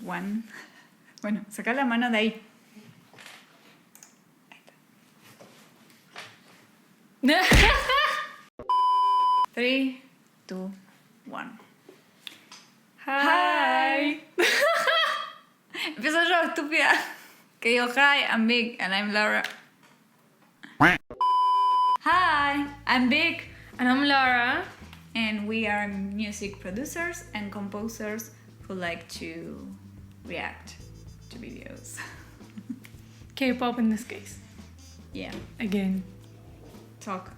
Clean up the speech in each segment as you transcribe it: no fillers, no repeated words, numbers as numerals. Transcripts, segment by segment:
1. Bueno, saca la mano de ahí. 3, 2, 1. Hi. Empiezo yo, estúpida. Que digo, hi, I'm Big and I'm Laura. Hi, I'm Big And I'm Laura. and we are music producers and composers who like to react to videos. K-pop in this case. Yeah, Again. talk.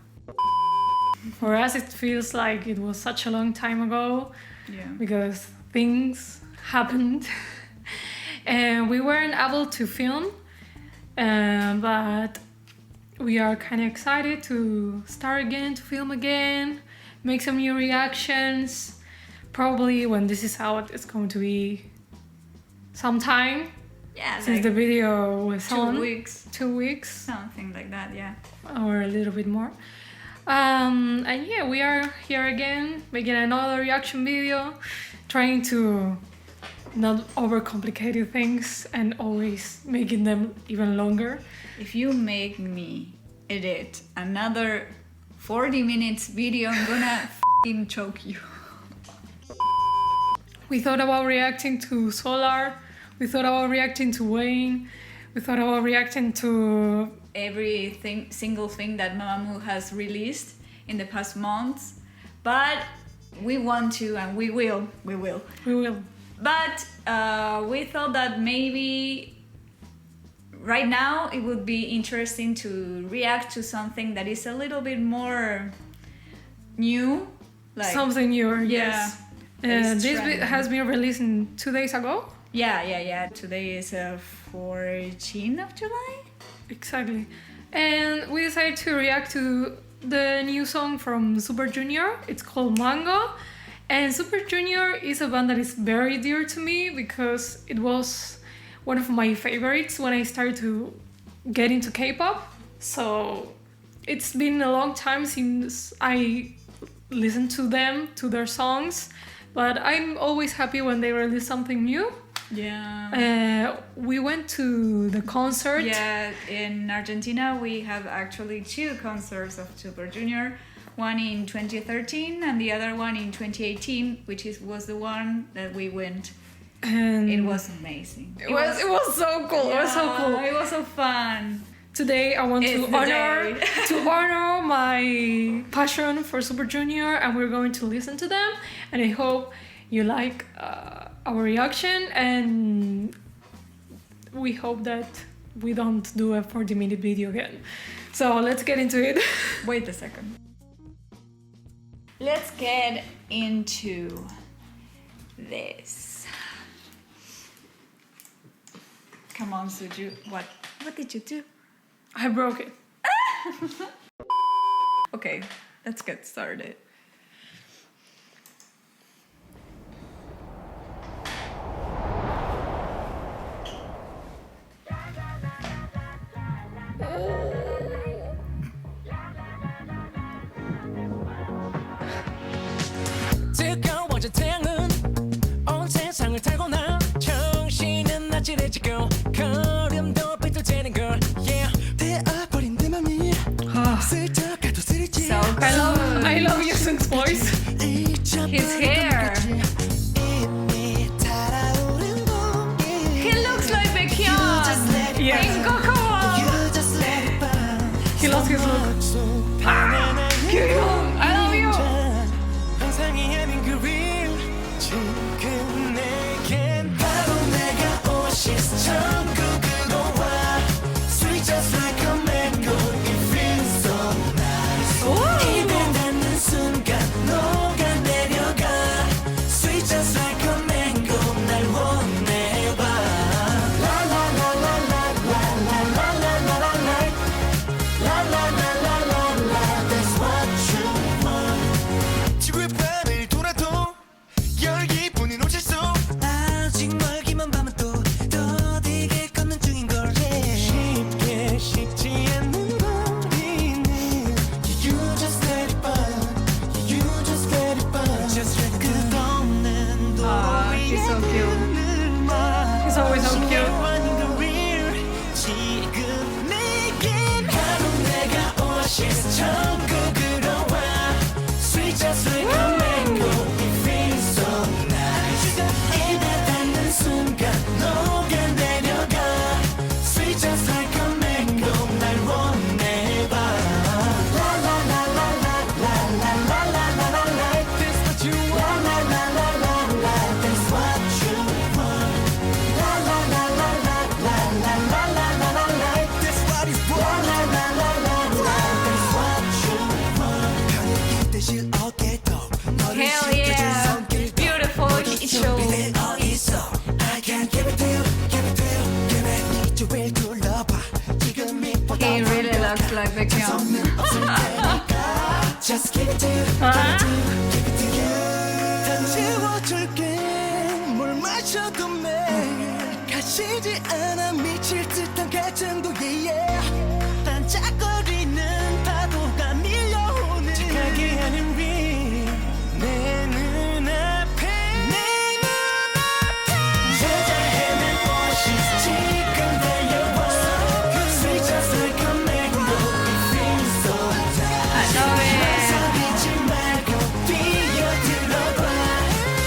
For us, it feels like it was such a long time ago Yeah. because things happened and we weren't able to film. But we are kind of excited to start again, to film again, make some new reactions. Probably when this is out, it's going to be some time Yeah, since the video was 2 on. weeks. 2 weeks. Something like that, yeah. Or a little bit more. And yeah, we are here again making another reaction video, trying to not overcomplicate things and always making them even longer. If you make me edit another 40 minutes video, I'm gonna f***ing choke you. We thought about reacting to Solar, we thought about reacting to Wayne, we thought about reacting to Single thing that Mamamoo has released in the past months, but we want to and we will. we will. But we thought that maybe right now it would be interesting to react to something that is a little bit more new, like Something newer, yeah, yes. it's This trending. has been released 2 days ago. Yeah. Today is 14th of July. Exactly. And we decided to react to the new song from 슈퍼주니어. It's called Mango. And 슈퍼주니어 is a band that is very dear to me because it was one of my favorites when I started to get into K-pop. So it's been a long time since I listened to them, to their songs. But I'm always happy when they release something new. Yeah. We went to the concert. Yeah, in Argentina we have actually 2 concerts of 슈퍼주니어, one in 2013 and the other one in 2018, which was the one that we went. And It was amazing. It was so cool. It was so cool. It was so fun. Today I want It's to the honor day. to honor my passion for 슈퍼주니어, and we're going to listen to them. And I hope you like our reaction, and we hope that we don't do a 40-minute video again. So let's get into it. Wait a second. Let's get into this. Come on, Suju. What did you do? I broke it. Okay, let's get started. 뜨거워진 태양은 온 세상을 달고 나 정신은 나질해지고 걸음도 삐뚤대는 걸 yeah 되어버린 내 맘이 슬쩍가도 스리지 So I love Yusung's voice. his hair. He looks like Baekhyun Yes. in Kokomo. He loves his look. Kyuhyun, I love you. 환상이 아닌 그 real 지금 내겐 바로 내가 오아시스 천국으로 와 Sweet just like a mango It feels so nice 입에 닿는 순간 녹아내려가 Sweet just like a mango 날 원해봐 La la la la la la la la la la la la La la la la la la That's what you like Baekhyun. Just give it to you, give it to you. 다 채워줄게. 뭘 마셔도 매일 가시지 않아 미칠 듯한 갈증도 yeah. 반짝거리는 파도가 밀려오는 지각이 아닌 위내 눈앞에 찾아 헤맨 오시스 지금 달려와 Sweet just like a mango It feels so tight 서비지 말고 뛰어들어봐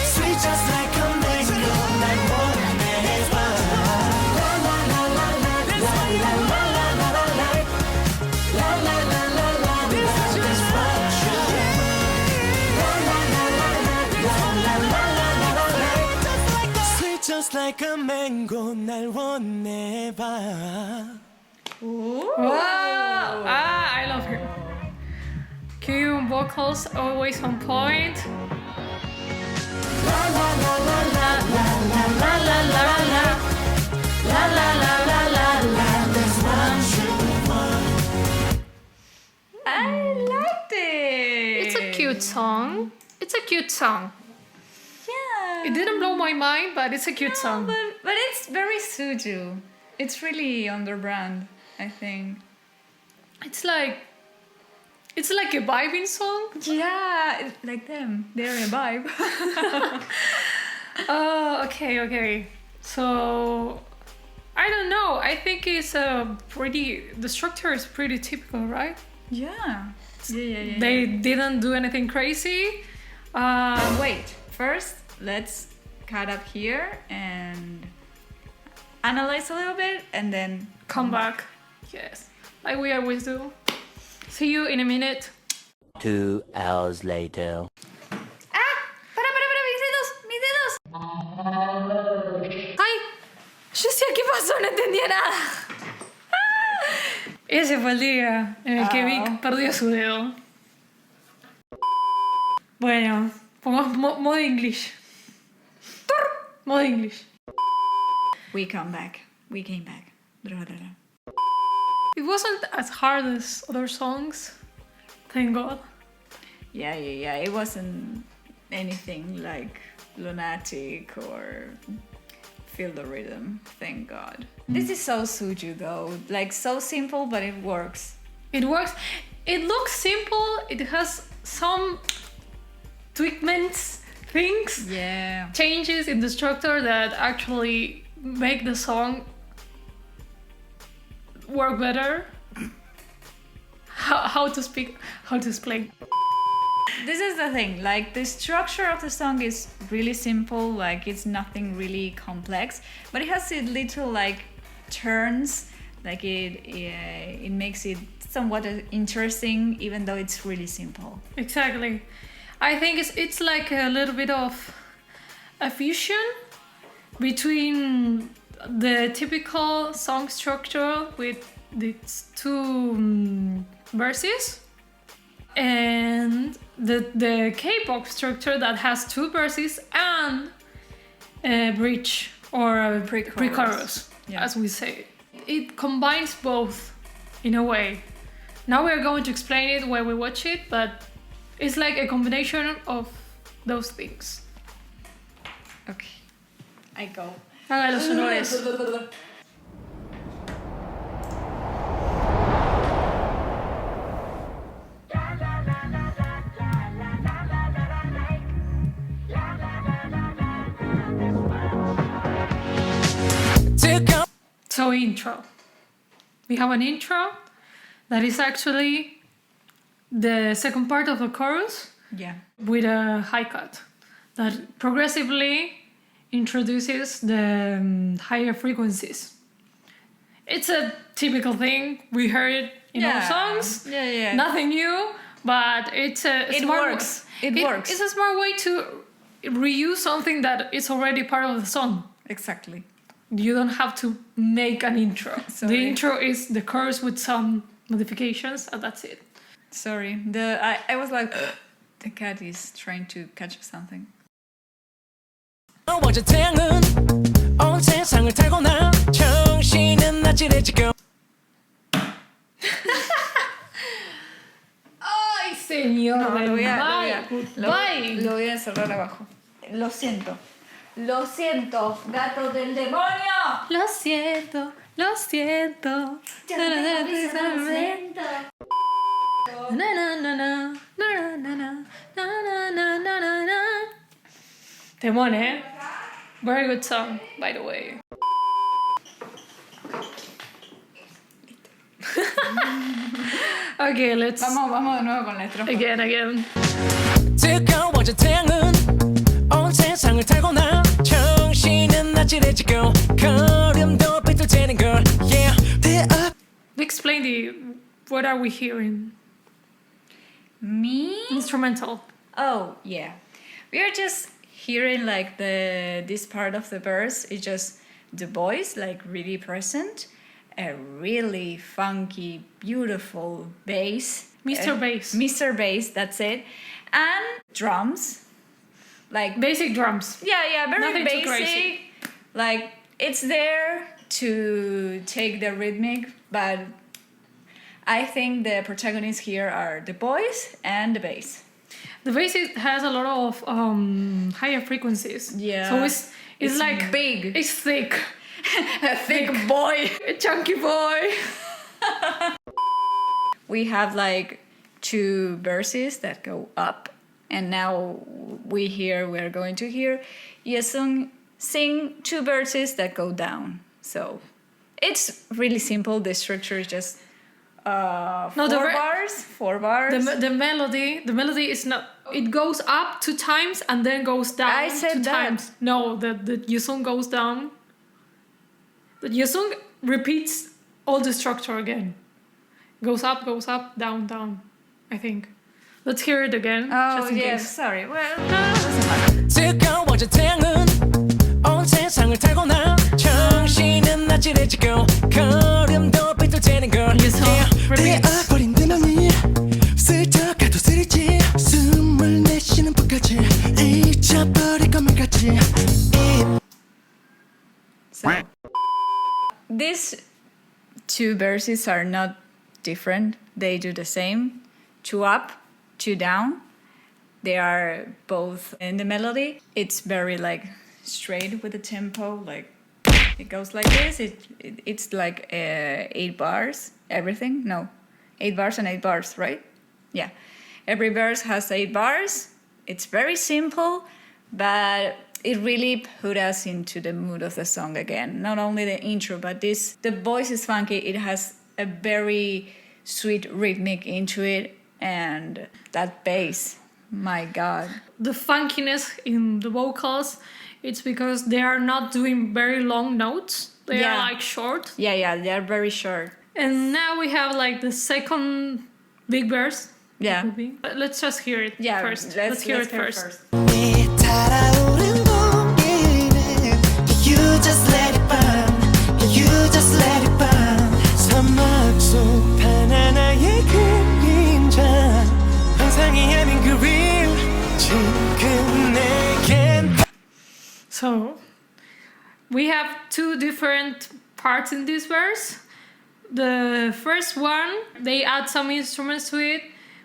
Sweet just like a mango 날 원해봐 Sweet just like a mango 날 원해봐 Wow! I love her. Kyung vocals always on point. La la la la la la la la la la la la la la la la la. That's what I'm shooting for I liked it. It's a cute song. It's a cute song. Yeah. It didn't blow my mind, but it's a cute song. But it's very Suju. It's really on their brand, I think. It's like a vibing song. Yeah, like them. They're a vibe. Oh, okay. So I don't know. I think it's the structure is pretty typical, right? Yeah. They didn't do anything crazy. Wait, first let's cut up here and analyze a little bit and then Come back. Yes, like we always do. See you in a minute. 2 hours later. ¡Ah! ¡Para! ¡Mis dedos! ¡Ay! Jessia, ¿qué pasó? No entendía nada. Ese fue el día en el que Vic perdió su dedo. Bueno, pongamos modo English. Modo English. We came back. It wasn't as hard as other songs. Thank God. Yeah. It wasn't anything like lunatic or feel the rhythm. Thank God. This is so Suju though. Like so simple, but it works. It works. It looks simple. It has some tweakments, things, Yeah. changes in the structure that actually make the song work better. How to explain? This is the thing. Like the structure of the song is really simple. Like it's nothing really complex, but it has it little like turns. Like it makes it somewhat interesting, even though it's really simple. Exactly. I think it's like a little bit of a fusion between the typical song structure with its two verses and the K-pop structure that has two verses and a bridge or a pre-chorus, Yeah. as we say. It combines both in a way. Now we are going to explain it when we watch it, but it's like a combination of those things. Okay, I go. Haga los honores. So intro. We have an intro that is actually the second part of the chorus Yeah. with a high cut that progressively introduces the higher frequencies. It's a typical thing. We heard it in all songs. Yeah. Nothing new, but it's a It smart works. It works. It's a smart way to reuse something that is already part of the song. Exactly. You don't have to make an intro. Sorry. The intro is the chorus with some modifications, and that's it. Sorry. I was like, the cat is trying to catch something. 어제 태양은 온 세상을 달고 나 정신은 아찔해 지금 señor. No, lo voy a Goodbye. lo voy a cerrar abajo. Lo siento. Lo siento, gato del demonio. Lo siento, lo siento. Na, na, na, na, na, na, na, na, na, na, na, na, na. Temón, eh? Very good song, by the way. Okay, let's Vamos de nuevo con la estrofa. again. 뜨거워진 태양은 온 세상을 타고 나 정신은 아찔해지고 걸음도 삐뚤대는 걸 yeah Explain what are we hearing? Me? Instrumental. Oh, yeah. We are just hearing like this part of the verse is just the voice like really present, a really funky, beautiful bass. Mr. Bass. Mr. Bass, that's it. And drums. Like Basic drums. yeah, very Nothing too basic. crazy. Like it's there to take the rhythmic, but I think the protagonists here are the voice and the bass. The bass has a lot of higher frequencies. Yeah. So it's like big. It's thick. A thick boy. A chunky boy. We have like two verses that go up, and now we're going to hear Yesung sing two verses that go down. So it's really simple. The structure is just four bars. The melody is not. It goes up 2 times and then goes down. I said 2 that. times. No, the Yesung goes down. The Yesung repeats all the structure again. Goes up, down, down. I think. Let's hear it again. Oh just in yeah, case. sorry. Well, doesn't matter. 뜨거워진 태양은 온 세상을 타고 나 정신은 아찔해지고 걸음도 삐뚤대는 걸 repeats. 되어버린 내 맘이 슬쩍 가도 쓰리지 숨을 내쉬는 것까지 잊어버릴 것만 같지 So these two verses are not different. They do the same. 2 up, 2 down. They are both in the melody. It's very like straight with the tempo. Like it goes like this. It's like 8 bars. Everything? No, 8 bars and 8 bars, right? Yeah. Every verse has 8 bars. It's very simple, but it really put us into the mood of the song again. Not only the intro, but the voice is funky. It has a very sweet rhythmic into it, and that bass, my God. The funkiness in the vocals, it's because they are not doing very long notes. They are like short. Yeah, they are very short. And now we have like the second big verse. Yeah. But let's just hear it first. Let's hear it first. 이 달아오른 공기는 You just let it burn You just let it burn 사막 속 바나나의 그림자 환상이 아닌 그림 지금 내겐 So we have 2 different parts in this verse. The first one, they add some instruments to it.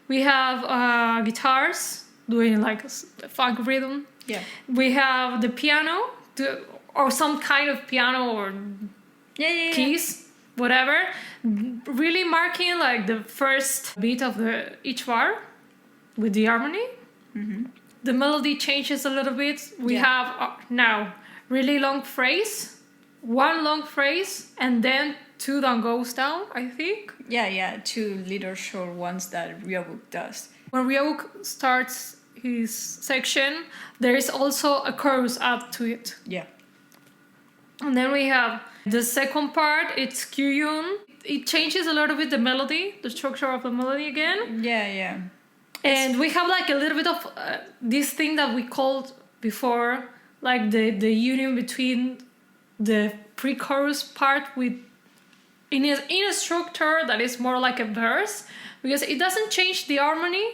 We have guitars doing like a funk rhythm. Yeah. We have the piano, or some kind of piano or Yeah. keys, whatever, really marking like the first beat of each bar with the harmony. Mm-hmm. The melody changes a little bit. We have now really long phrase, 1 long phrase, and then 2 that goes down, I think. Yeah, 2 little short ones that Ryobuk does. When Ryuk starts his section, there is also a chorus added to it. Yeah. And then we have the second part, it's Kyuyun. It changes a little bit the melody, the structure of the melody again. Yeah. And we have like a little bit of this thing that we called before, like the union between the pre-chorus part with in a structure that is more like a verse, because it doesn't change the harmony,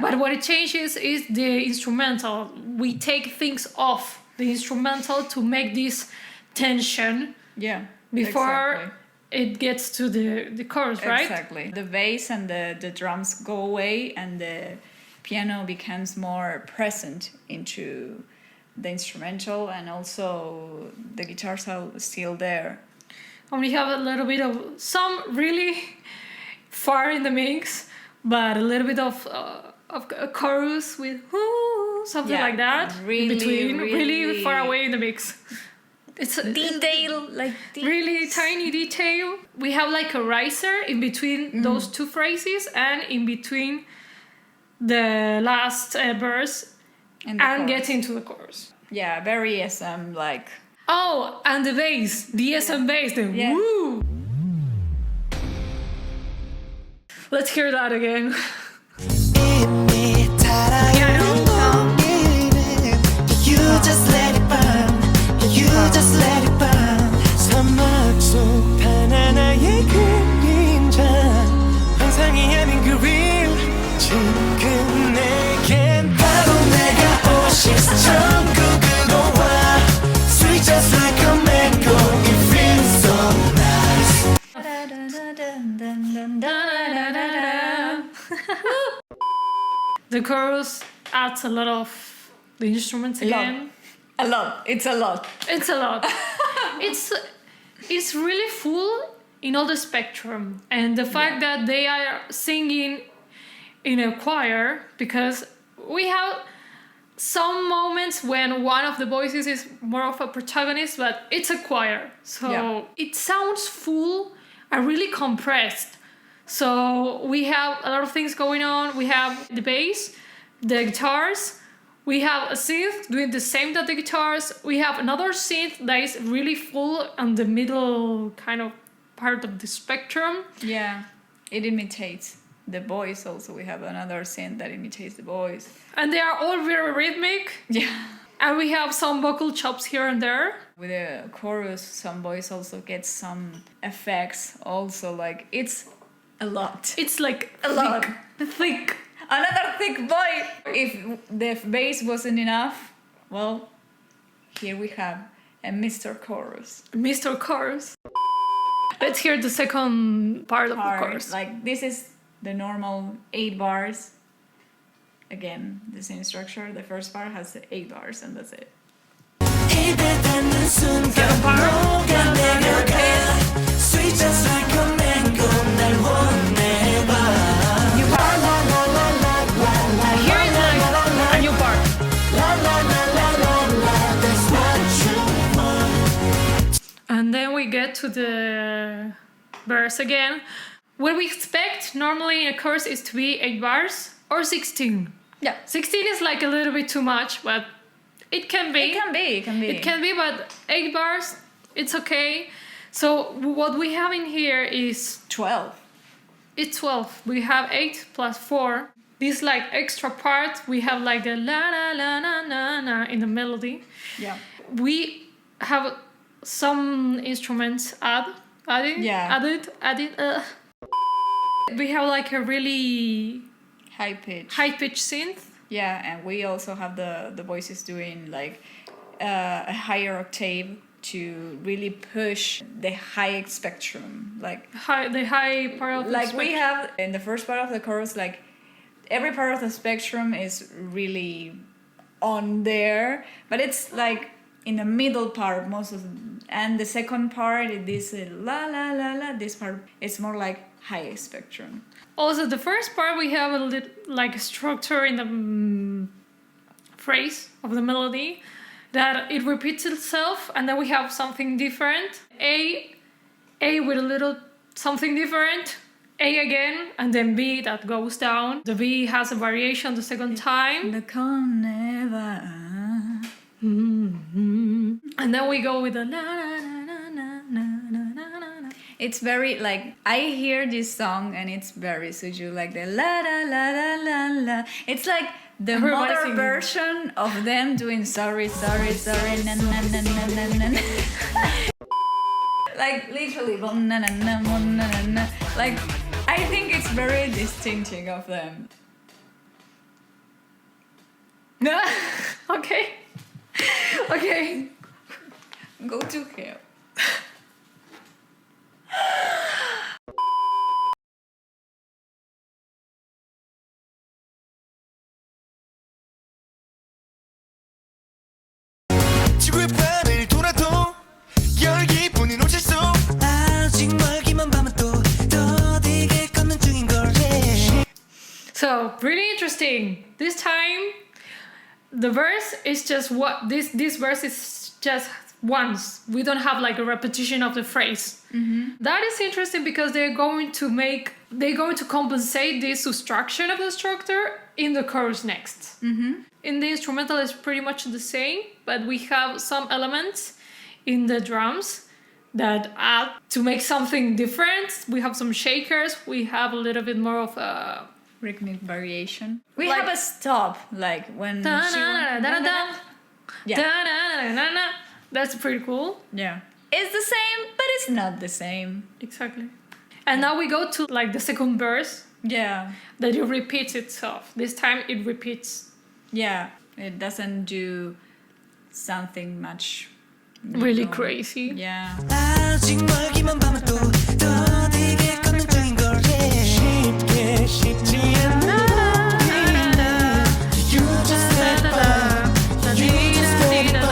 but what it changes is the instrumental. We take things off the instrumental to make this tension Yeah. before exactly. it gets to the chorus, right? Exactly. The bass and the drums go away, and the piano becomes more present into the instrumental, and also the guitars are still there. And we have a little bit of some really far in the mix, but a little bit of a chorus with whoo, something Yeah, like that really, in between, really really- far away in the mix. It's a Detail, like this. really tiny detail. We have like a riser in between those two phrases and in between the last verse And the and chorus. getting to the chorus. Yeah, very SM like. Oh, and the bass, the SM bass, the Yeah. woo. Let's hear that again. 이미 달아오른 공기는 You just let it burn You just let it burn 사막 속 바나나의 그림자 환상이 아닌 그 real 지금 내겐 바로 내가 오시스 천국으로 와 Sweet just like a mango It feels so nice The chorus adds a lot of the instruments again. A lot. It's a lot. It's a lot. it's really full in all the spectrum, and the fact that they are singing in a choir, because we have some moments when one of the voices is more of a protagonist, but it's a choir, so Yeah. it sounds full and really compressed. So we have a lot of things going on. We have the bass, the guitars. We have a synth doing the same that the guitars. We have another synth that is really full on the middle kind of part of the spectrum. Yeah, it imitates the voice. Also, we have another synth that imitates the voice. And they are all very rhythmic. Yeah. And we have some vocal chops here and there. With the chorus, some voice also gets some effects. Also, like it's a lot. It's like A lot. thick. Another thick boy. If the bass wasn't enough, well, here we have a Mr. Chorus. Mr. Chorus. Let's hear the second part of the chorus. Like this is the normal 8 bars. Again, the same structure. The first part has 8 bars, and that's it. 입에 닿는 순간 뭐가 내려가 Sweet just like a mango 날 원해봐 Here is like a new part. That's what you want And then we get to the verse again. What we expect normally in a chorus is to be 8 bars or 16. Yeah. 16 is like a little bit too much, but it can be. It can be. It can be. It can be, but 8 bars, it's okay. So what we have in here is 12. it's 12. We have 8 plus 4. This like extra part, we have like the la la la la la la in the melody. Yeah. We have some instruments added. Yeah. Added. We have like a really High pitch. high pitch synth. Yeah, and we also have the voices doing like a higher octave to really push the high spectrum. Like The high part of the like we spectrum. have in the first part of the chorus, like every part of the spectrum is really on there, but it's like in the middle part most of and the second part this la la la la, this part is more like high spectrum. Also, the first part we have a little like a structure in the phrase of the melody that it repeats itself, and then we have something different. A with a little something different. A again, and then B that goes down. The B has a variation the second time. The carnival. And then we go with the na na na na na na na na na. It's very like I hear this song and it's very Suju, like the la la la la la la. It's like the Everybody mother singing. version of them doing sorry na na na na na na. Like literally na na na na na na. Like I think it's very distinctive of them. No. Okay. Okay. Go to hell. 지구의 반을 돌아도 열기뿐인 옷을 속 아직 멀기만 밤은 또 더디게 걷는 중인걸 yeah. So pretty interesting. This time, the verse is just what this verse is just once. We don't have like a repetition of the phrase. That is interesting because they're going to compensate this subtraction of the structure in the chorus next. In the instrumental, it's pretty much the same, but we have some elements in the drums that add to make something different. We have some shakers. We have a little bit more of a Rhythmic variation. We Like- have a stop, like when da-na-na-na-na-na. Yeah. Da-na-na-na-na. That's pretty cool. Yeah. It's the same, but it's not the same. Exactly. And now we go to like the second verse Yeah. that it repeats itself. This time it repeats Yeah. It doesn't do something much really new. crazy. Yeah. 아직 멀기만 밤은 또 더디게 걷는 중인걸 yeah. 쉽게 쉽지 않아 You just let go You just let go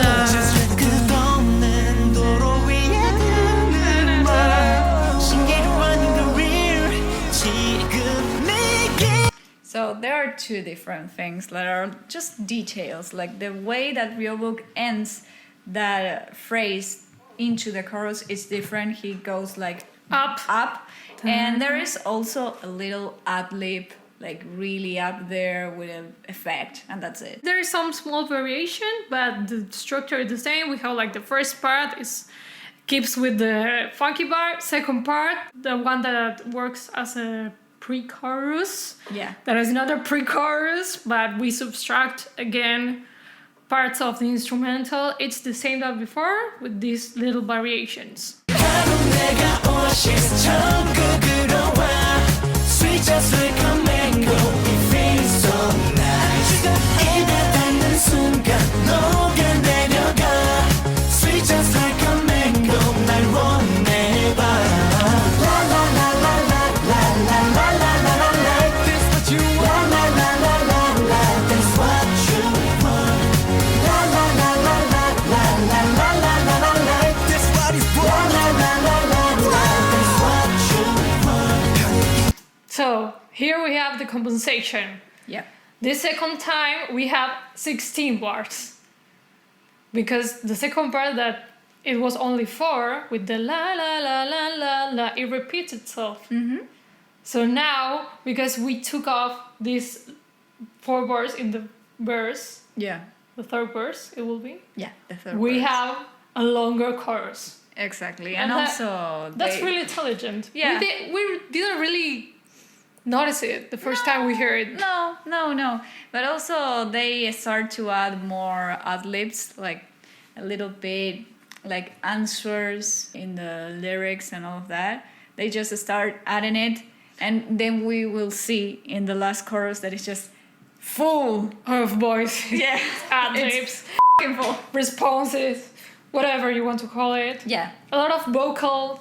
끝없는 도로 위에 가는 말 신기루 아닌 그 real 지금 내게 So there are two different things that are just details, like the way that Ryobook ends that phrase into the chorus is different. He goes like Up. and there is also a little ad-lib, like really up there with an effect, and that's it. There is some small variation, but the structure is the same. We have like the first part is keeps with the funky part, second part, the one that works as a pre-chorus. Yeah. There is another pre-chorus, but we subtract again parts of the instrumental. It's the same as before with these little variations. 바로 내가 오아시스처럼 끄끄러와 Sweet just like a mango It feels so nice 입에 닿는 순간 녹아내려가 Sweet just like a mango 날 원해봐 La la la la la la la la la la la la That's what you want La la la la la That's what you want La la la la la la la la la la la la That's what is born La la la la la That's what you want So here we have the compensation. Yeah. The second time we have 16 bars. Because the second part that it was only 4 with the la la la la la la, it repeats itself. So now, because we took off these 4 bars in the verse, Yeah. the third verse it will be, Yeah. The third we verse. have a longer chorus. Exactly, and that- also That's they- really intelligent. Yeah. We didn't really notice it the first time we heard it. No. But also they start to add more ad-libs, like a little bit like answers in the lyrics and all of that. They just start adding it, and then we will see in the last chorus that it's just full. Of voice. Yeah. Ad-libs, F***ing full. responses, whatever you want to call it. Yeah. A lot of vocal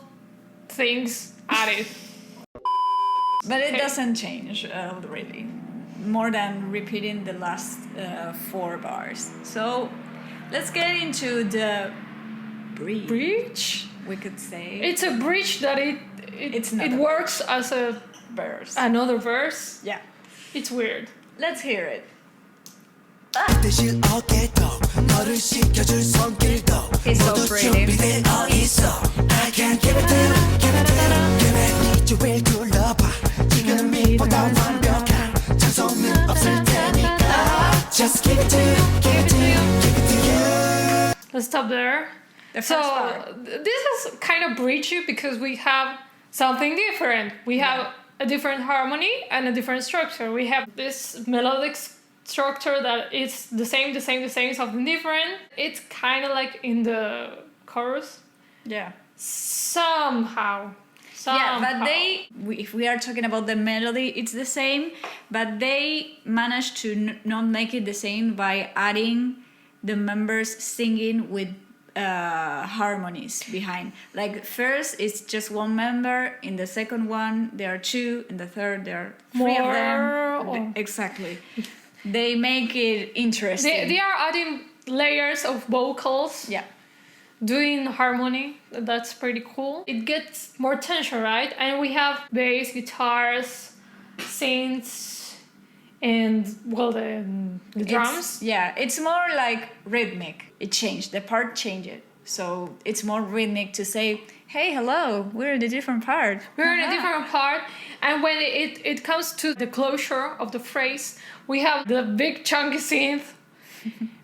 things added. But it Okay. doesn't change really, more than repeating the last 4 bars. So let's get into the bridge. Bridge? We could say It's a bridge that It's not it a works as verse. another verse. Yeah, It's weird. let's hear it. 대실 어깨도 너를 시켜줄 손길도 He's so 모두 pretty. 준비되어 있어 I can't give it to you, give it to you give it 이쪽을 둘러봐 지금은 빛보다 완벽한 찬송은 없을 테니까 Just give it to you, give it to you, give it to you Let's stop there. The So first part. this is kind of bridgy because we have something different. We have a different harmony and a different structure. We have this melodic structure that is the same, something different. It's kind of like in the chorus Yeah. somehow. Yeah, but if we are talking about the melody, it's the same, but they managed to not make it the same by adding the members singing with harmonies behind. Like first it's just one member, in the second one there are two, in the third there are three of them. Exactly. They make it interesting. They are adding layers of vocals. Yeah. Doing harmony. That's pretty cool. It gets more tension, right? And we have bass, guitars, synths, and well, the drums. It's more like rhythmic. It changed. The part changed. So it's more rhythmic to say, hey, hello, we're in a different part. We're in a different part. And when it comes to the closure of the phrase, we have the big chunky synth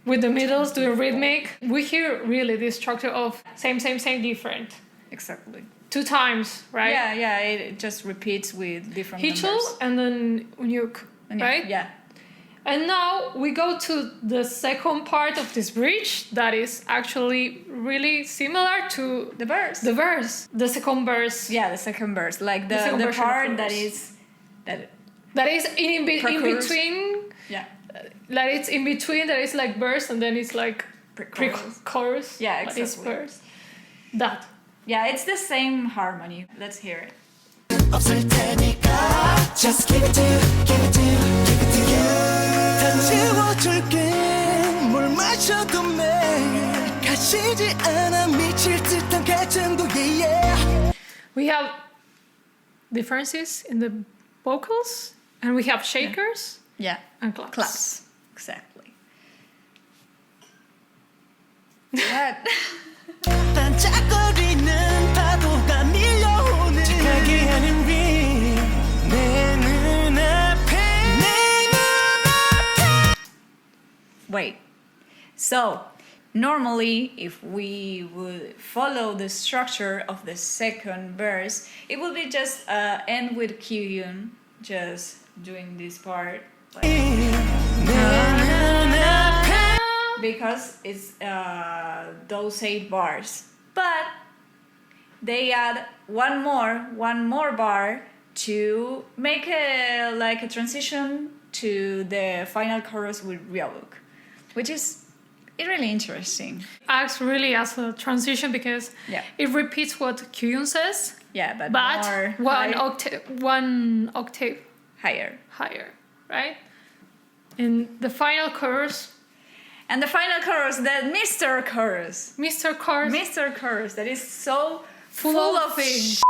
with the middles doing rhythmic. We hear really the structure of same, different. Exactly. 2 times, right? Yeah, it just repeats with different Hichel numbers. and then Unyuk, right? Yeah. And now we go to the second part of this bridge that is actually really similar to The verse. The second verse. Yeah, the second verse. Like the second version of part the that verse. is... That is in Pre-chorus. between. Yeah. Like it's in between. That is like verse and then it's like pre-chorus. Yeah, But it's exactly. verse. That. Yeah, it's the same harmony. Let's hear it. 없을 테니까 Just give it to you, give it to you, give it to you 다 채워줄게 뭘 마셔도 매일 가시지 않아 미칠 듯한 갈증도 yeah. We have differences in the vocals and we have shakers Yeah. and claps. Claps. Exactly. What? 반짝거리는 파도가 밀려오는 지나게 하는 내 눈앞에 Wait. So, normally, if we would follow the structure of the second verse, it would be just end with Kyuhyun just doing this part. Like, because it's those 8 bars. But they add one more bar to make a transition to the final chorus with Ryobuk, which is really interesting. Acts really as a transition because it repeats what Kyuhyun says, Yeah, but but more one octave higher. higher, right? In the final chorus, And the final chorus, the Mr. Chorus. Mr. Chorus Mr. Chorus, that is so full of things.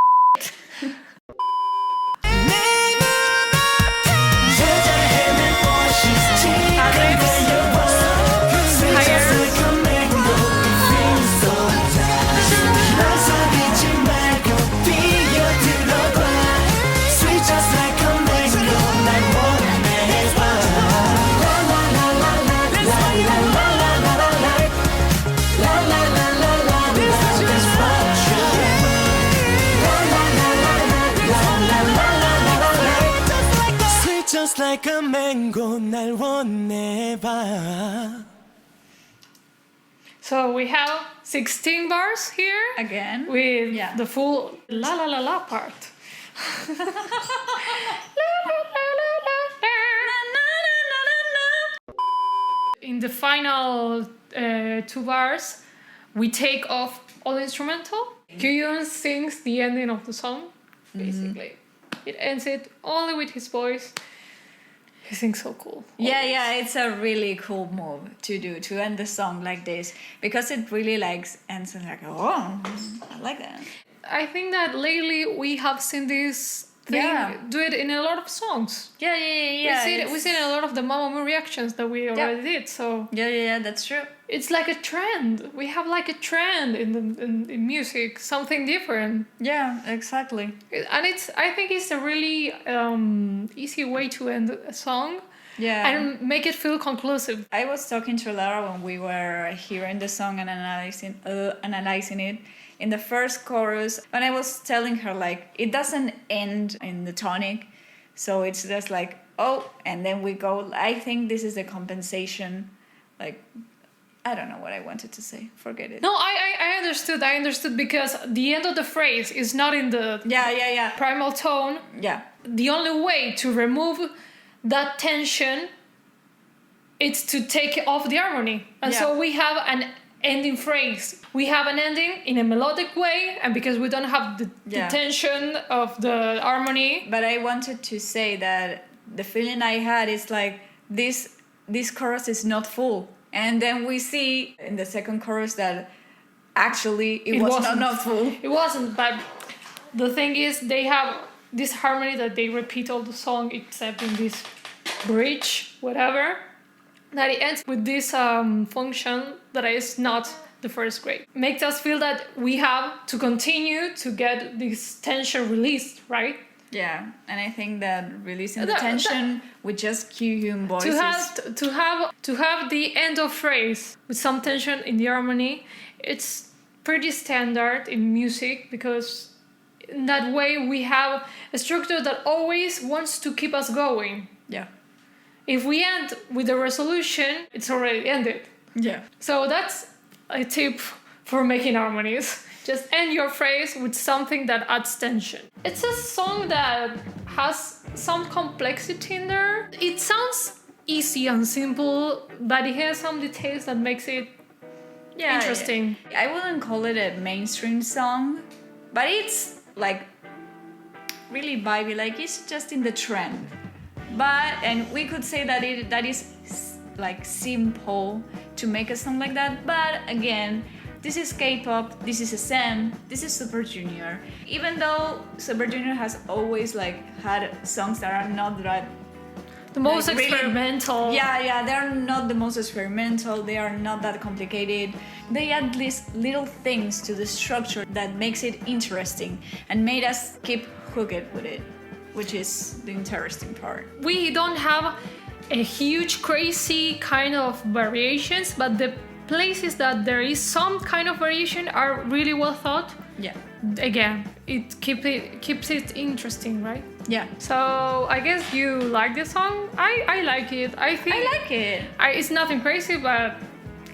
Just like a mango 날 원해봐. So we have 16 bars here Again. with the full la la la la part. In the final 2 bars, we take off all instrumental. Kyuhyun sings the ending of the song, basically. It ends it only with his voice. He sings so cool. Yeah, it's a really cool move to do, to end the song like this, because it really ends like, oh, I like that. I think that lately we have seen this thing do it in a lot of songs. Yeah. We see it in a lot of the Mamamoo reactions that we already did. So Yeah, that's true. it's like a trend. We have like a trend in music, something different. Yeah, exactly. And I think it's a really easy way to end a song. Yeah. And make it feel conclusive. I was talking to Lara when we were hearing the song and analyzing it. In the first chorus, when I was telling her, like, it doesn't end in the tonic, so it's just like, oh, and then we go. I think this is a compensation. Like, I don't know what I wanted to say. Forget it. No, I understood. I understood because the end of the phrase is not in the Yeah. primal tone. Yeah. The only way to remove that tension is to take off the harmony. And so we have an ending phrase. We have an ending in a melodic way, and because we don't have the tension of the harmony. But I wanted to say that the feeling I had is like this chorus is not full, and then we see in the second chorus that actually it was not full. It wasn't, but the thing is they have this harmony that they repeat all the song except in this bridge, whatever, that it ends with this function that is not the first grade. Makes us feel that we have to continue to get this tension released, right? Yeah, and I think that releasing the tension with just Kyuhyun voices to have the end of phrase with some tension in the harmony, it's pretty standard in music, because in that way we have a structure that always wants to keep us going. Yeah. If we end with a resolution, it's already ended. Yeah. So that's a tip for making harmonies. Just end your phrase with something that adds tension. It's a song that has some complexity in there. It sounds easy and simple, but it has some details that makes it interesting. I wouldn't call it a mainstream song, but it's like really vibey, like it's just in the trend. And we could say that that is like simple to make a song like that, but again, this is K-pop, this is SM, this is Super Junior. Even though Super Junior has always like had songs that are not that the most like, experimental. Really, yeah, they're not the most experimental, they are not that complicated. They add these little things to the structure that makes it interesting and made us keep hooked with it, which is the interesting part. We don't have a huge crazy kind of variations, but the places that there is some kind of variation are really well thought. Yeah. Again, it keeps it interesting, right? Yeah. So I guess you like the song. I like it. I like it. It's nothing crazy, but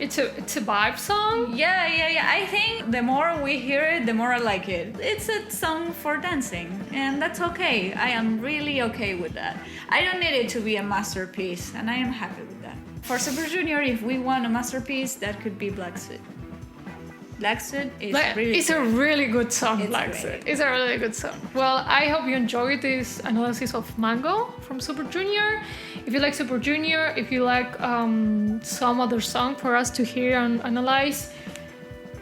it's a vibe song. Yeah. I think the more we hear it, the more I like it. It's a song for dancing, and that's okay. I am really okay with that. I don't need it to be a masterpiece, and I am happy with that. For Super Junior, if we want a masterpiece, that could be Black Suit. Black Suit is a really good song. It's Black great. Suit. It's a really good song. Well, I hope you enjoyed this analysis of Mango from Super Junior. If you like Super Junior, if you like some other song for us to hear and analyze,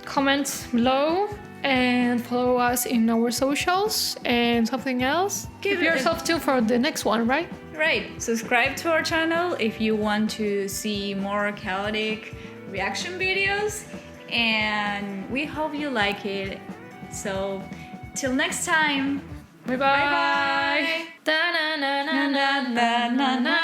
comment below and follow us in our socials and something else. Keep yourself tuned for the next one, right? Right. Subscribe to our channel if you want to see more chaotic reaction videos, and we hope you like it. So, till next time. Bye bye. Bye bye.